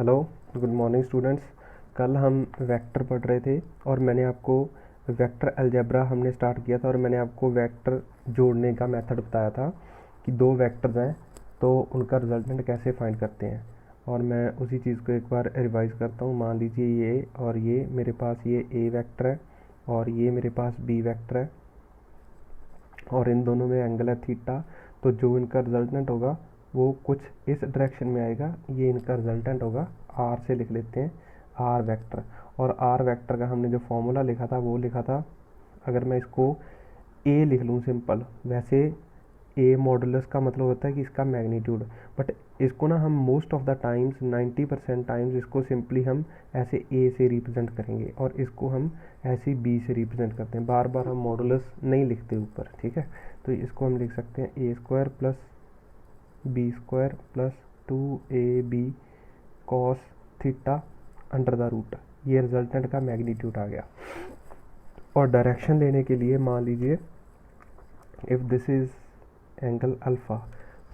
Hello, good morning students. कल हम vector पढ़ रहे थे और मैंने आपको वेक्टर अलजेब्रा हमने स्टार्ट किया था और मैंने आपको वेक्टर जोड़ने का मेथड बताया था कि दो वेक्टर्स हैं तो उनका रिजल्टेंट कैसे फाइंड करते हैं। और मैं उसी चीज़ को एक बार रिवाइज़ करता हूँ। मान लीजिए ये और ये मेरे पास ये ए वेक्टर है और ये मेरे पास बी वेक्टर है और इन दोनों में एंगल है थीटा। तो जो इनका रिजल्टेंट होगा वो कुछ इस डायरेक्शन में आएगा। ये इनका रिजल्टेंट होगा, आर से लिख लेते हैं आर वेक्टर। और आर वेक्टर का हमने जो फॉर्मूला लिखा था वो लिखा था, अगर मैं इसको ए लिख लूँ सिंपल, वैसे ए मॉडुलस का मतलब होता है कि इसका मैग्नीट्यूड, बट इसको ना हम most of the times 90% times इसको सिंपली हम ऐसे ए से रिप्रेजेंट करेंगे और इसको हम ऐसे बी से रिप्रेजेंट करते हैं। बार बार हम मॉडुलस नहीं लिखते ऊपर, ठीक है। तो इसको हम लिख सकते हैं A square plus B square plus 2ab cos theta under the root. ये रिजल्टेंट का मैग्नीट्यूड आ गया। और डायरेक्शन लेने के लिए मान लीजिए if this is angle alpha,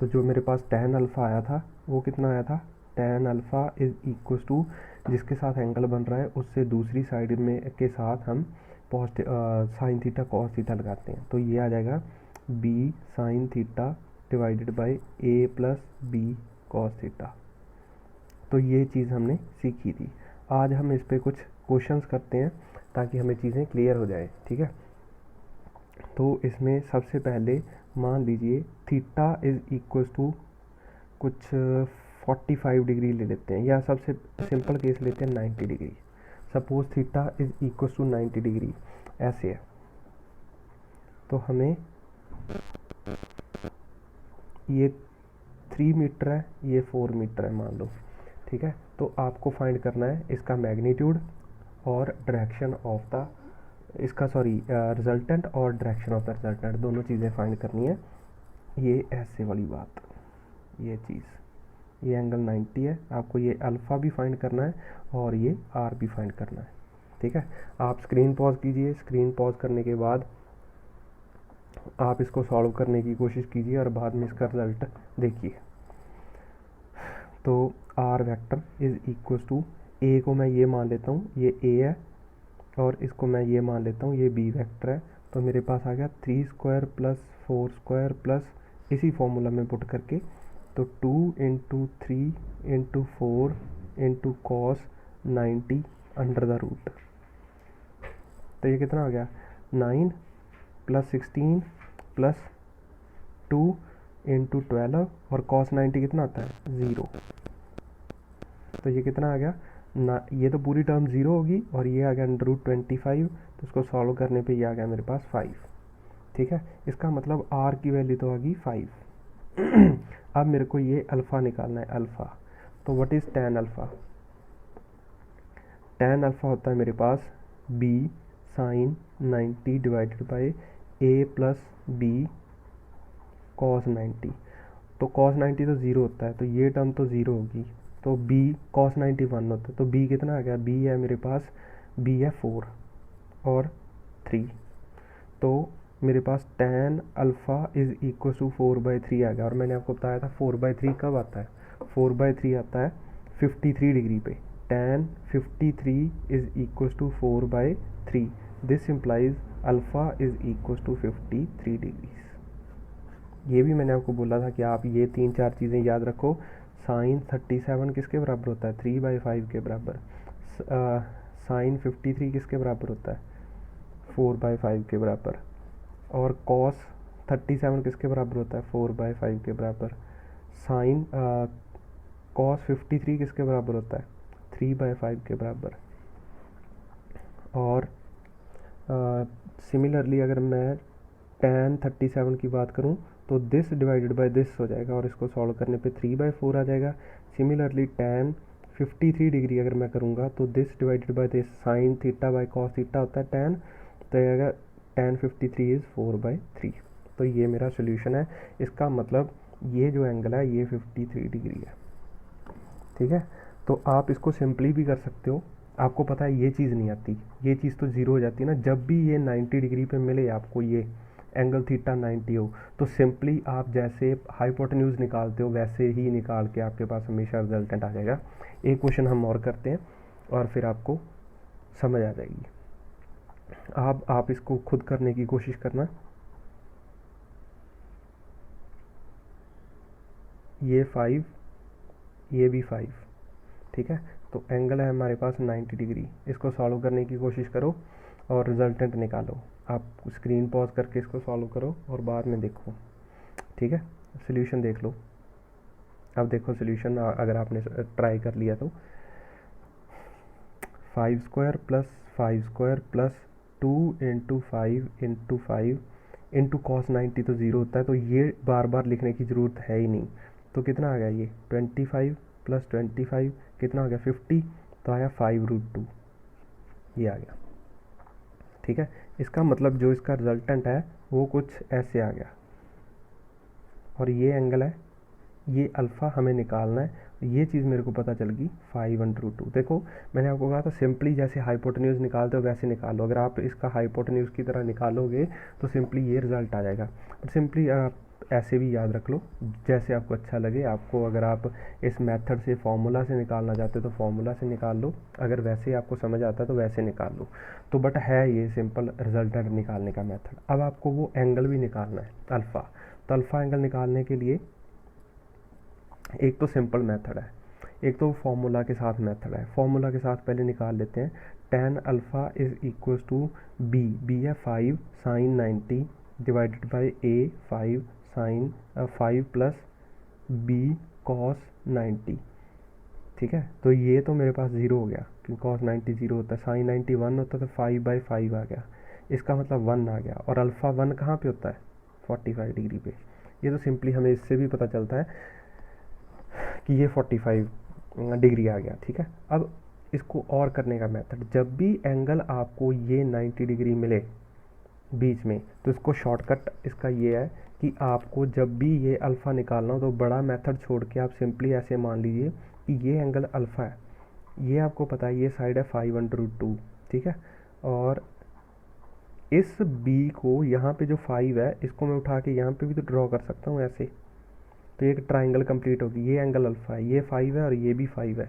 तो जो मेरे पास tan अल्फ़ा आया था वो कितना आया था, tan alpha is equal to जिसके साथ एंगल बन रहा है उससे दूसरी साइड में के साथ हम साइन थीटा कॉस थीटा लगाते हैं। तो ये आ जाएगा b sine theta divided by a plus b cos theta. तो ये चीज़ हमने सीखी थी। आज हम इस पे कुछ क्वेश्चंस करते हैं ताकि हमें चीज़ें क्लियर हो जाए, ठीक है। तो इसमें सबसे पहले मान लीजिए थीटा इज़ इक्वल टू कुछ 45 डिग्री ले लेते हैं, या सबसे सिंपल केस लेते हैं 90 degree. Suppose theta is equal to 90 degree ऐसे है। तो हमें ये 3 मीटर है, ये 4 मीटर है मान लो, ठीक है। तो आपको फाइंड करना है इसका मैग्नीट्यूड और डायरेक्शन ऑफ द इसका रिजल्टेंट और डायरेक्शन ऑफ द रिजल्टेंट, दोनों चीज़ें फाइंड करनी है। ये ऐसे वाली बात, ये चीज़, ये एंगल 90 है, आपको ये अल्फ़ा भी फाइंड करना है और ये आर भी फाइंड करना है, ठीक है। आप स्क्रीन पॉज कीजिए, स्क्रीन पॉज करने के बाद आप इसको सॉल्व करने की कोशिश कीजिए और बाद में इसका रिजल्ट देखिए। तो R vector is equal to, A को मैं ये मान लेता हूँ, ये ए है, और इसको मैं ये मान लेता हूँ ये बी वेक्टर है। तो मेरे पास आ गया 3 स्क्वायर प्लस 4 स्क्वायर प्लस इसी फॉर्मूला में पुट करके, तो 2 into 3 into 4 into cos 90 under the root. तो ये कितना आ गया, 9 प्लस 16 प्लस 2 इंटू 12 और कॉस 90 कितना आता है 0। तो ये कितना आ गया ना, ये तो पूरी टर्म 0 होगी और ये आ गया अंडर रूट 25। तो इसको सॉल्व करने पे ये आ गया मेरे पास 5, ठीक है। इसका मतलब r की वैल्यू तो आ गई 5। अब मेरे को ये अल्फ़ा निकालना है, अल्फ़ा। तो what is tan alpha, tan alpha होता है मेरे पास b sine 90 divided by a plus b cos 90। तो कॉस 90 तो 0 होता है, तो ये टर्म तो 0 होगी। तो b कॉस 91 होता है, तो b कितना आ गया, b है मेरे पास, b है 4 और 3। तो मेरे पास tan alpha is equal to 4/3 आ गया। और मैंने आपको बताया था 4/3 कब आता है, 4/3 आता है 53 डिग्री पे। tan 53 is equal to 4/3। This implies alpha is equal to 53 degree. ये भी मैंने आपको बोला था कि आप ये 3-4 चीज़ें याद रखो। साइन 37 किसके बराबर होता है, 3/5 के बराबर। साइन 53 किसके बराबर होता है, 4/5 के बराबर। और कॉस 37 किसके बराबर होता है, 4/5 के बराबर। साइन कॉस 53 किसके बराबर होता है, 3/5 के बराबर। और सिमिलरली अगर मैं tan 37 की बात करूं तो दिस डिवाइडेड बाय दिस हो जाएगा और इसको सॉल्व करने पे 3/4 आ जाएगा। सिमिलरली tan 53 डिग्री अगर मैं करूँगा तो this divided by this, sine theta by cos theta होता है tan, तो आएगा tan 53 इज़ 4/3। तो ये मेरा सोल्यूशन है। इसका मतलब ये जो एंगल है ये 53 डिग्री है, ठीक है। तो आप इसको सिंपली भी कर सकते हो। आपको पता है ये चीज़ नहीं आती, ये चीज़ तो 0 हो जाती है ना। जब भी ये 90 डिग्री पे मिले आपको ये एंगल थीटा 90 हो, तो सिंपली आप जैसे हाइपोटेन्यूज निकालते हो वैसे ही निकाल के आपके पास हमेशा रिजल्टेंट आ जाएगा। एक क्वेश्चन हम और करते हैं और फिर आपको समझ आ जाएगी। आप इसको खुद करने की कोशिश करना। ये 5, ये भी 5, ठीक है। तो एंगल है हमारे पास 90 डिग्री। इसको सॉल्व करने की कोशिश करो और रिजल्टेंट निकालो। आप स्क्रीन पॉज करके इसको सॉल्व करो और बाद में देखो, ठीक है। सोल्यूशन देख लो। अब देखो सोल्यूशन अगर आपने ट्राई कर लिया तो 5² plus 5² plus 2 into 5 into cos 90 तो ज़ीरो होता है, तो ये बार बार लिखने की ज़रूरत है ही नहीं। तो कितना आ गया ये 25 प्लस 25 कितना आ गया 50, तो आया 5√2, ये आ गया, ठीक है। इसका मतलब जो इसका रिजल्टेंट है वो कुछ ऐसे आ गया। और ये एंगल है, ये अल्फ़ा हमें निकालना है। ये चीज़ मेरे को पता चल गई 5√2। देखो मैंने आपको कहा था सिंपली जैसे हाइपोटेन्यूज निकालते हो वैसे निकालो। अगर आप इसका हाइपोटेन्यूज की तरह निकालोगे तो सिंपली ये रिजल्ट आ जाएगा। बट सिंपली आप ऐसे भी याद रख लो जैसे आपको अच्छा लगे। आपको अगर आप इस मेथड से फॉर्मूला से निकालना चाहते हो तो फॉर्मूला से निकाल लो, अगर वैसे आपको समझ आता है तो वैसे निकाल लो। तो बट है ये सिंपल रिजल्टेंट निकालने का मेथड। अब आपको वो एंगल भी निकालना है अल्फ़ा। तो अल्फ़ा एंगल निकालने के लिए एक तो सिंपल मेथड है, एक तो फार्मूला के साथ मेथड है। फार्मूला के साथ पहले निकाल लेते हैं। tan alpha is equal to b है 5 sine 90 divided by a 5 sine 5 plus b cos 90, ठीक है। तो ये तो मेरे पास ज़ीरो हो गया क्योंकि कॉस 90 ज़ीरो होता है, साइन 90 1 होता है, तो 5/5 आ गया। इसका मतलब 1 आ गया। और अल्फ़ा 1 कहाँ पे होता है 45 डिग्री पे। ये तो सिंपली हमें इससे भी पता चलता है कि ये 45 डिग्री आ गया, ठीक है। अब इसको और करने का मेथड, जब भी एंगल आपको ये 90 डिग्री मिले बीच में, तो इसको शॉर्टकट इसका ये है कि आपको जब भी ये अल्फ़ा निकालना हो तो बड़ा मेथड छोड़ के आप सिंपली ऐसे मान लीजिए कि ये एंगल अल्फ़ा है। ये आपको पता है ये साइड है 5√2, ठीक है। और इस बी को यहाँ पे जो 5 है इसको मैं उठा के यहाँ पे भी तो ड्रॉ कर सकता हूँ ऐसे, तो एक ट्राइंगल कंप्लीट होगी। ये एंगल अल्फ़ा है, ये 5 है और ये भी 5 है।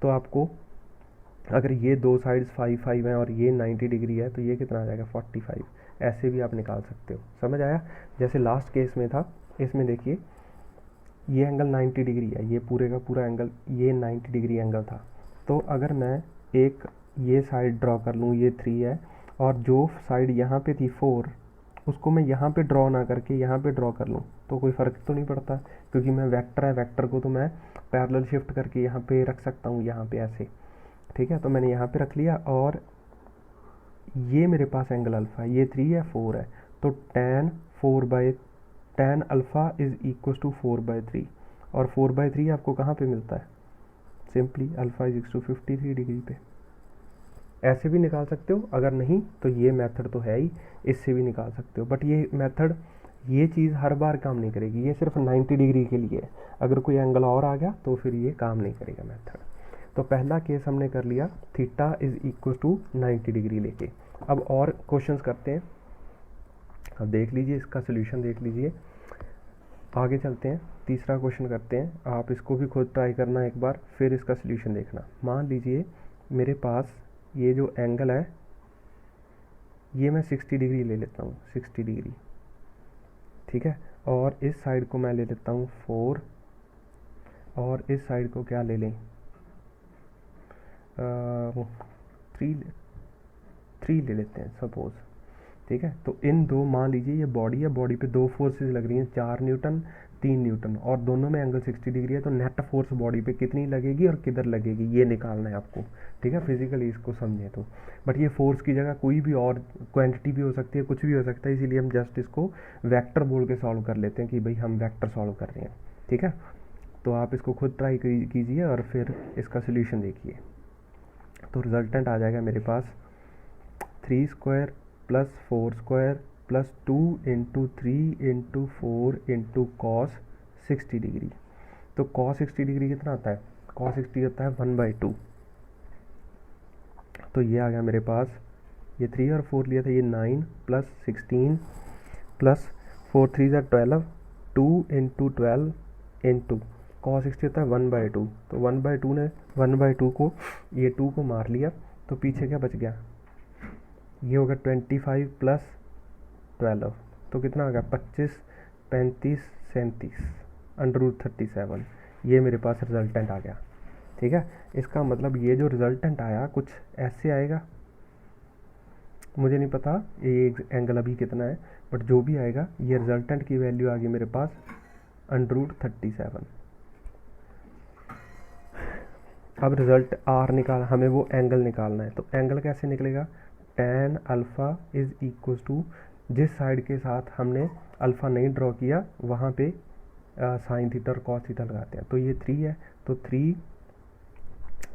तो आपको अगर ये दो साइड्स 5 हैं और ये 90 डिग्री है तो ये कितना आ जाएगा 45। ऐसे भी आप निकाल सकते हो, समझ आया। जैसे लास्ट केस में था, इसमें देखिए ये एंगल 90 डिग्री है, ये पूरे का पूरा एंगल ये 90 डिग्री एंगल था। तो अगर मैं एक ये साइड ड्रॉ कर लूँ, ये 3 है, और जो साइड यहाँ पे थी 4 उसको मैं यहाँ पे ड्रॉ ना करके यहाँ पे ड्रॉ कर लूँ तो कोई फ़र्क तो नहीं पड़ता, क्योंकि मैं वेक्टर है, वेक्टर को तो मैं पैरेलल शिफ्ट करके यहाँ पे रख सकता हूँ, यहाँ पे ऐसे, ठीक है। तो मैंने यहाँ पे रख लिया और ये मेरे पास एंगल अल्फ़ा है, ये 3 है 4 है, तो tan alpha is equal to 4/3। और 4/3 आपको कहाँ पे मिलता है, simply alpha is equal to 53 degree पे। ऐसे भी निकाल सकते हो, अगर नहीं तो ये मेथड तो है ही, इससे भी निकाल सकते हो। बट ये मेथड, ये चीज़ हर बार काम नहीं करेगी, ये सिर्फ 90 डिग्री के लिए है। अगर कोई एंगल और आ गया तो फिर ये काम नहीं करेगा मेथड। तो पहला केस हमने कर लिया theta is equal to 90 degree लेके। अब और क्वेश्चंस करते हैं। अब देख लीजिए इसका सोल्यूशन देख लीजिए, आगे चलते हैं। तीसरा क्वेश्चन करते हैं, आप इसको भी खुद ट्राई करना एक बार, फिर इसका सोल्यूशन देखना। मान लीजिए मेरे पास ये जो एंगल है ये मैं 60 डिग्री ले लेता हूँ, 60 डिग्री, ठीक है। और इस साइड को मैं ले लेता हूँ 4 और इस साइड को क्या ले लें 3 ले लेते हैं सपोज, ठीक है। तो इन दो, मान लीजिए ये बॉडी है, बॉडी पे दो फोर्सेस लग रही हैं, 4 न्यूटन 3 न्यूटन, और दोनों में एंगल 60 डिग्री है। तो नेट फोर्स बॉडी पे कितनी लगेगी और किधर लगेगी ये निकालना है आपको, ठीक है। फिजिकली इसको समझें तो, बट ये फोर्स की जगह कोई भी और क्वांटिटी भी हो सकती है, कुछ भी हो सकता है, इसीलिए हम जस्ट इसको वेक्टर बोल के सॉल्व कर लेते हैं कि भाई हम वेक्टर सॉल्व कर रहे हैं, ठीक है। तो आप इसको खुद ट्राई कीजिए और फिर इसका सोल्यूशन देखिए। तो रिजल्टेंट आ जाएगा मेरे पास 3² plus 4² plus 2 into 3 into 4 into cos 60 degree. तो कॉस 60 डिग्री कितना आता है, कॉस 60 होता है 1/2। तो ये आ गया मेरे पास, ये 3 और 4 लिया था, ये 9 प्लस 16 प्लस 4 3 ज़ा 12, 2 इंटू 12 इंटू cos 60 होता है 1/2, तो 1/2 ने 1/2 को ये 2 को मार लिया, तो पीछे क्या बच गया, ये होगा 25 प्लस 12, तो कितना आ गया 25 35 37 √37, ये मेरे पास रिजल्टेंट आ गया। ठीक है, इसका मतलब ये जो रिजल्टेंट आया कुछ ऐसे आएगा, मुझे नहीं पता ये एंगल अभी कितना है, बट जो भी आएगा ये रिजल्टेंट की वैल्यू आ गई मेरे पास √37। अब रिजल्ट आर निकाल, हमें वो एंगल निकालना है, तो एंगल कैसे निकलेगा, tan alpha is equal to, जिस साइड के साथ हमने अल्फ़ा नहीं ड्रॉ किया वहाँ पे साइन थीटा और कॉस थीटा लगाते हैं, तो ये 3 है, तो 3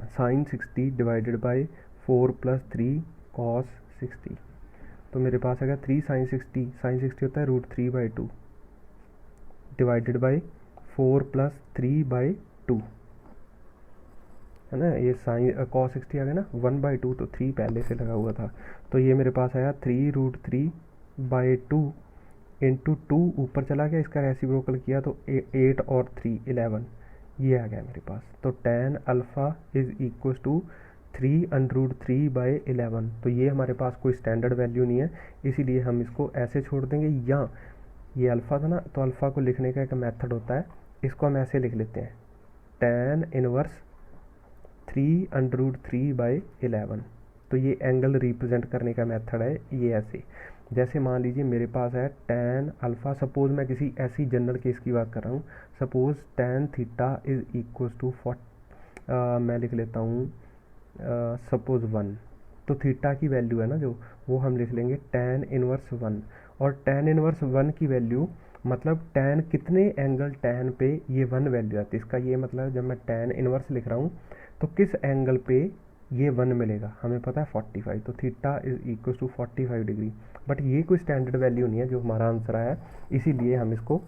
sine 60 divided by 4 plus 3 cos 60, तो मेरे पास आएगा 3 साइन 60 होता है √3/2 डिवाइडेड बाई 4 प्लस 3/2, है ना, ये साइन कॉस 60 आ गया ना 1/2, तो 3 पहले से लगा हुआ था, तो ये मेरे पास आया 3√3/2 इंटू 2 ऊपर चला गया, इसका रेसिप्रोकल किया तो 8 और 3 11, ये आ गया मेरे पास। तो tan alpha is equal to 3√3/11, तो ये हमारे पास कोई स्टैंडर्ड वैल्यू नहीं है, इसीलिए हम इसको ऐसे छोड़ देंगे, या ये अल्फ़ा था ना, तो अल्फ़ा को लिखने का एक मेथड होता है, इसको हम ऐसे लिख लेते हैं tan इनवर्स 3√3/11, तो ये एंगल रिप्रेजेंट करने का मेथड है ये ऐसे। जैसे मान लीजिए मेरे पास है tan अल्फ़ा, सपोज मैं किसी ऐसी जनरल केस की बात कर रहा हूँ, suppose tan theta is equal to मैं लिख लेता हूँ सपोज 1, तो थीटा की वैल्यू है ना जो, वो हम लिख लेंगे tan इनवर्स 1, और tan इनवर्स 1 की वैल्यू मतलब tan कितने एंगल tan पे ये 1 वैल्यू आती है, इसका ये मतलब जब मैं tan इनवर्स लिख रहा हूँ तो किस एंगल पे ये 1 मिलेगा, हमें पता है 45, तो theta is equal to 45 degree, but ये कोई स्टैंडर्ड वैल्यू नहीं है जो हमारा आंसर आया, इसीलिए हम इसको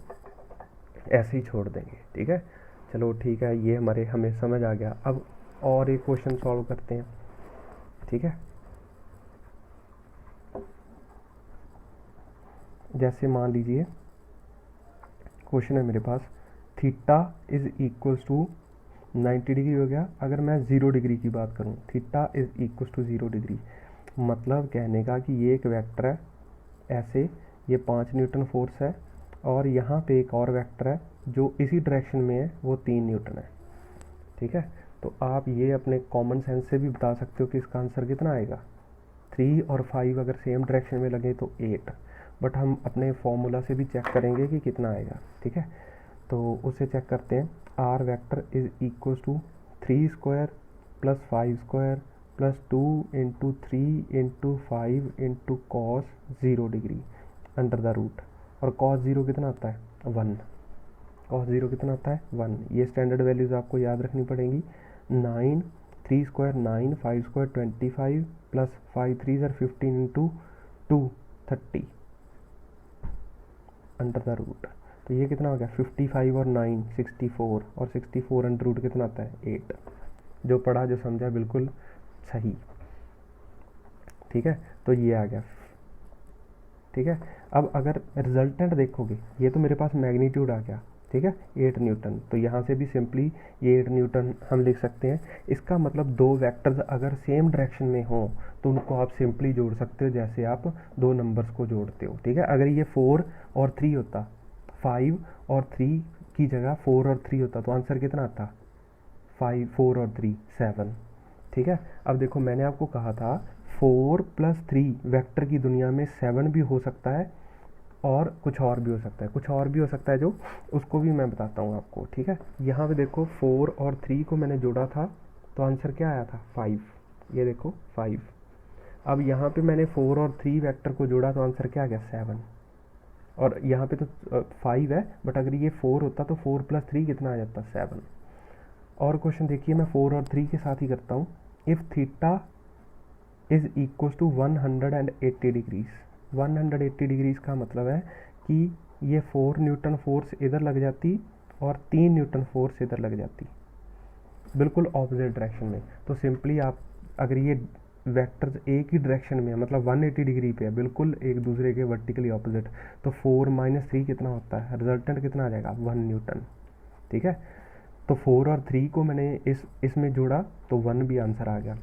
ऐसे ही छोड़ देंगे। ठीक है, चलो ठीक है, ये हमें समझ आ गया। अब और एक क्वेश्चन सॉल्व करते हैं। ठीक है, जैसे मान लीजिए क्वेश्चन है मेरे पास, theta is equal to 90 degree हो गया, अगर मैं 0 डिग्री की बात करूं, theta is equal to 0 degree, मतलब कहने का कि ये एक वेक्टर है ऐसे, ये 5 न्यूटन फोर्स है, और यहाँ पे एक और वेक्टर है जो इसी डायरेक्शन में है, वो 3 न्यूटन है। ठीक है, तो आप ये अपने कॉमन सेंस से भी बता सकते हो कि इसका आंसर कितना आएगा, 3 और 5 अगर सेम डायरेक्शन में लगे तो 8, बट हम अपने फॉर्मूला से भी चेक करेंगे कि कितना आएगा। ठीक है, तो उसे चेक करते हैं, R vector is equal to 3 square plus 5 square plus 2 into 3 into 5 into cos 0 degree under the root, और कॉस 0 कितना आता है 1, कॉस 0 कितना आता है 1, ये स्टैंडर्ड वैल्यूज़ आपको याद रखनी पड़ेंगी। 9 3 स्क्वायर 9 5 स्क्वायर 25 प्लस 5 3 ज़र 15 इंटू 2 30 अंडर द रूट, तो ये कितना हो गया 55 और 9 64, और 64 अंडर रूट कितना आता है 8, जो पढ़ा जो समझा बिल्कुल सही। ठीक है, तो ये आ गया। ठीक है, अब अगर रिजल्टेंट देखोगे, ये तो मेरे पास मैग्नीट्यूड आ गया, ठीक है 8 न्यूटन, तो यहाँ से भी सिंपली ये 8 न्यूटन हम लिख सकते हैं। इसका मतलब दो वेक्टर्स अगर सेम डायरेक्शन में हो तो उनको आप सिंपली जोड़ सकते हो, जैसे आप दो नंबर्स को जोड़ते हो। ठीक है, अगर ये 4 और 3 होता, 5 और 3 की जगह 4 और 3 होता, तो आंसर कितना आता 5 4 और 3 7। ठीक है, अब देखो मैंने आपको कहा था 4 प्लस 3 वेक्टर की दुनिया में 7 भी हो सकता है और कुछ और भी हो सकता है, कुछ और भी हो सकता है जो उसको भी मैं बताता हूँ आपको। ठीक है, यहाँ पे देखो 4 और 3 को मैंने जोड़ा था तो आंसर क्या आया था 5, ये देखो 5। अब यहाँ पे मैंने 4 और 3 वेक्टर को जोड़ा तो आंसर क्या आ गया 7, और यहाँ पे तो 5 है, बट अगर ये 4 होता तो 4 प्लस 3 कितना आ जाता 7। और क्वेश्चन देखिए, मैं 4 और 3 के साथ ही करता हूँ। If theta is equal to 180 degrees, 180 degrees का मतलब है कि ये 4 न्यूटन फोर्स इधर लग जाती और 3 न्यूटन फोर्स इधर लग जाती, बिल्कुल ऑपोजिट डायरेक्शन में। तो सिंपली आप अगर ये वेक्टर्स एक ही डायरेक्शन में है, मतलब 180 डिग्री पे है, बिल्कुल एक दूसरे के वर्टिकली ऑपोजिट, तो 4 - 3 कितना होता है, रिजल्टेंट कितना आ जाएगा 1 न्यूटन। ठीक है, तो 4 और 3 को मैंने इसमें जोड़ा तो 1 भी आंसर आ गया।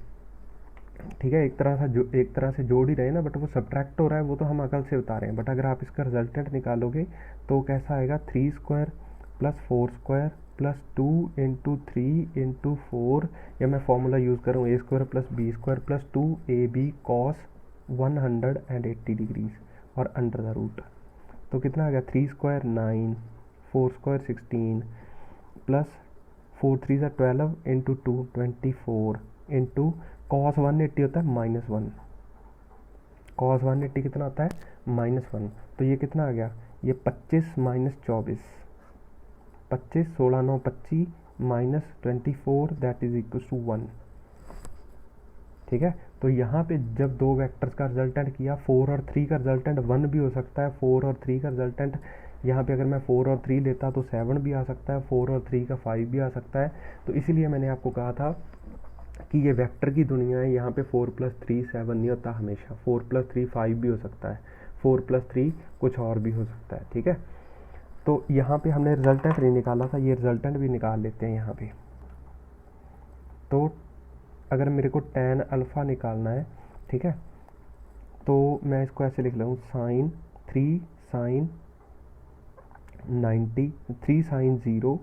ठीक है, एक तरह से जोड़ ही रहे हैं ना, बट वो सब्ट्रैक्ट हो रहा है, वो तो हम अकल से बता रहे हैं। बट अगर आप इसका रिजल्टेंट निकालोगे तो कैसा आएगा, 3 square plus 4 square plus 2 into 3 into 4, या मैं फॉर्मूला यूज़ करूँ A square plus B square plus 2ab cos 180 degrees और अंडर द रूट। तो कितना आ गया, 3 स्क्वायर 9, 4 स्क्वायर 16 प्लस 4 3 सा 12 इंटू 2 24 इंटू कॉस 180 होता है -1, कॉस 180 कितना होता है -1। तो ये कितना आ गया, ये 25 - 24, 25 16 9 25 -24 दैट इज इक्वल टू 1। ठीक है, तो यहाँ पे जब दो वेक्टर्स का रिजल्टेंट किया, 4 और 3 का रिजल्टेंट 1 भी हो सकता है, 4 और 3 का रिजल्टेंट यहाँ पे अगर मैं 4 और 3 लेता तो 7 भी आ सकता है, 4 और 3 का 5 भी आ सकता है। तो इसीलिए मैंने आपको कहा था कि ये वेक्टर की दुनिया है, यहाँ पे 4 + 3 7 नहीं होता हमेशा, 4 + 3 5 भी हो सकता है, 4 + 3 कुछ और भी हो सकता है। ठीक है, तो यहाँ पे हमने रिजल्टेंट नहीं निकाला था, ये रिजल्टेंट भी निकाल लेते हैं यहाँ पे। तो अगर मेरे को tan अल्फ़ा निकालना है, ठीक है, तो मैं इसको ऐसे लिख लूँ, sin 3 sin 90 3 sin 0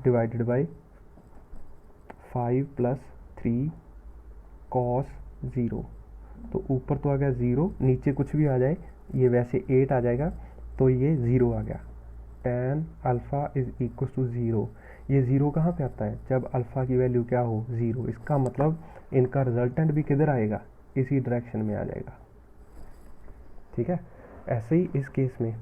divided by 5 + 3 cos 0। तो ऊपर तो आ गया 0, नीचे कुछ भी आ जाए, ये वैसे 8 आ जाएगा, तो ये 0 आ गया। tan alpha is equal to 0। ये 0 कहाँ पे आता है, जब अल्फ़ा की वैल्यू क्या हो 0। इसका मतलब इनका रिजल्टेंट भी किधर आएगा, इसी डायरेक्शन में आ जाएगा। ठीक है, ऐसे ही इस केस में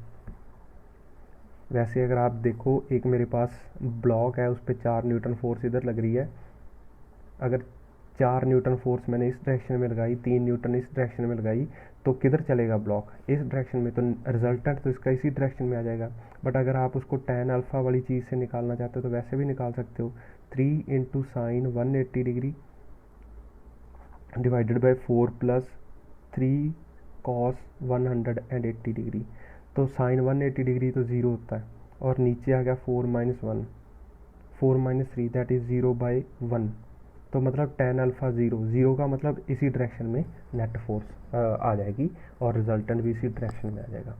वैसे अगर आप देखो, एक मेरे पास ब्लॉक है, उस पर 4 न्यूटन फोर्स इधर लग रही है। अगर 4 न्यूटन फोर्स मैंने इस डायरेक्शन में लगाई, 3 न्यूटन इस डायरेक्शन में लगाई, तो किधर चलेगा ब्लॉक, इस डायरेक्शन में, तो रिजल्टेंट तो इसका इसी डायरेक्शन में आ जाएगा। बट अगर आप उसको tan अल्फ़ा वाली चीज़ से निकालना चाहते हो तो वैसे भी निकाल सकते हो, 3 × sin 180 degree divided by 4 + 3 cos 180 degree. तो sin 180 डिग्री तो 0 होता है, और नीचे आ गया 4 - 1 4 - 3 दैट इज़ 0/1। तो मतलब tan अल्फ़ा 0 का मतलब इसी डायरेक्शन में नेट फोर्स आ जाएगी, और रिजल्टेंट भी इसी डायरेक्शन में आ जाएगा।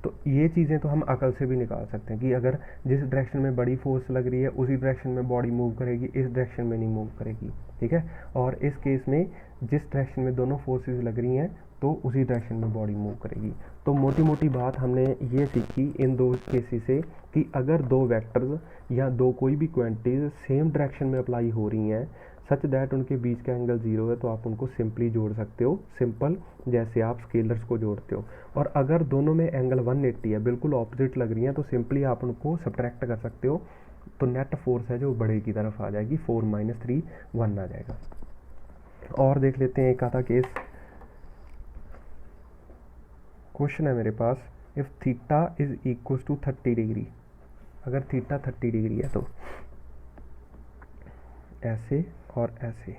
तो ये चीज़ें तो हम अकल से भी निकाल सकते हैं कि अगर जिस डायरेक्शन में बड़ी फोर्स लग रही है उसी डायरेक्शन में बॉडी मूव करेगी, इस डायरेक्शन में नहीं मूव करेगी। ठीक है, और इस केस में जिस डायरेक्शन में दोनों फोर्सेस लग रही हैं तो उसी डायरेक्शन में बॉडी मूव करेगी। तो मोटी मोटी बात हमने ये सीखी इन दो केसेस से कि अगर दो वेक्टर्स या दो कोई भी क्वांटिटीज सेम डायरेक्शन में अप्लाई हो रही हैं सच दैट उनके बीच का एंगल 0 है, तो आप उनको सिंपली जोड़ सकते हो, सिंपल जैसे आप स्केलर्स को जोड़ते हो। और अगर दोनों में एंगल 180 है, बिल्कुल ऑपोजिट लग रही हैं, तो सिंपली आप उनको सब्ट्रैक्ट कर सकते हो, तो नेट फोर्स है जो बड़े की तरफ आ जाएगी, 4 - 3 1 आ जाएगा। और देख लेते हैं एक आधा केस। क्वेश्चन है मेरे पास, if theta is equal to 30 degree, अगर थीटा 30 डिग्री है तो ऐसे और ऐसे,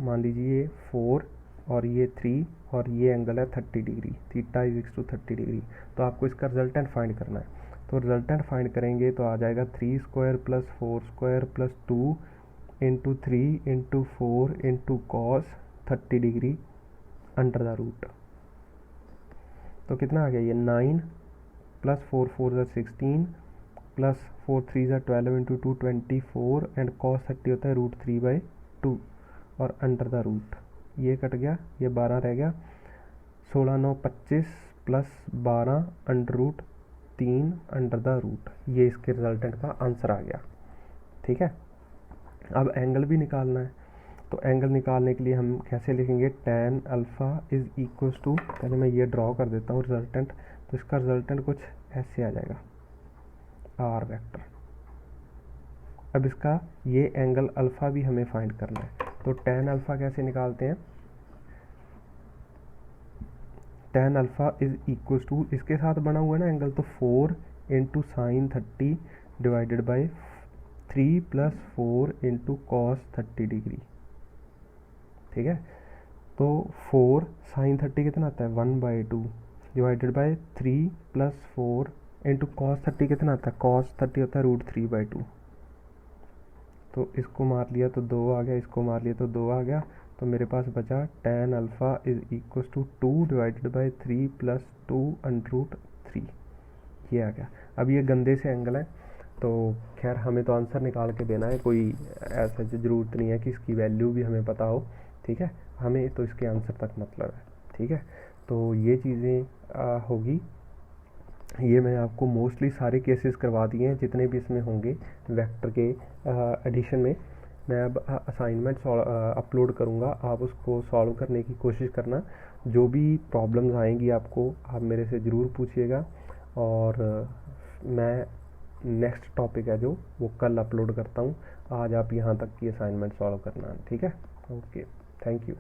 मान लीजिए ये 4 और ये 3 और ये एंगल है 30 degree, theta is equal to 30 degree. तो आपको इसका रिजल्टेंट फाइंड करना है। तो रिजल्टेंट फाइंड करेंगे तो आ जाएगा 3 square plus 4 square plus 2 into 3 into 4 into cos 30 degree under the root. तो कितना आ गया ये 9 plus 4 4 16 plus 4 3 12 into 2 24 and cos 30 होता है √3/2 और अंडर द रूट, ये कट गया, ये 12 रह गया, 16 9 25 प्लस 12 √3 अंडर द रूट। ये इसके रिजल्टेंट का आंसर आ गया। ठीक है, अब एंगल भी निकालना है। तो एंगल निकालने के लिए हम कैसे लिखेंगे, tan alpha is equal to, पहले मैं ये ड्रॉ कर देता हूँ रिजल्टेंट। तो इसका रिजल्टेंट कुछ ऐसे आ जाएगा, आर वेक्टर। अब इसका ये एंगल अल्फ़ा भी हमें फाइंड करना है। तो tan अल्फ़ा कैसे निकालते हैं, tan alpha is equal to, इसके साथ बना हुआ है ना एंगल, तो 4 into sine 30 divided by 3 + 4 into cos 30 degree. ठीक है। तो 4 साइन 30 कितना आता है 1/2 डिवाइडेड बाय 3 + 4 इंटू कॉस 30 कितना आता है, कॉस 30 होता है √3/2। तो इसको मार लिया तो 2 आ गया, इसको मार लिया तो 2 आ गया, तो मेरे पास बचा tan अल्फ़ा = 2 डिवाइडेड बाय 3 + 2√3। ये आ गया। अब ये गंदे से एंगल है, तो खैर हमें तो आंसर निकाल के देना है, कोई ऐसा ज़रूरत नहीं है कि इसकी वैल्यू भी हमें पता हो, ठीक है। हमें तो इसके आंसर तक मतलब है, ठीक है। तो ये चीज़ें होगी, ये मैंने आपको मोस्टली सारे केसेस करवा दिए हैं जितने भी इसमें होंगे वेक्टर के एडिशन में। मैं अब असाइनमेंट अपलोड करूँगा, आप उसको सॉल्व करने की कोशिश करना। जो भी प्रॉब्लम्स आएंगी आपको, आप मेरे से ज़रूर पूछिएगा, और मैं नेक्स्ट टॉपिक है जो वो कल अपलोड करता हूँ। आज आप यहाँ तक की असाइनमेंट सॉल्व करना, ठीक है। Okay, thank you.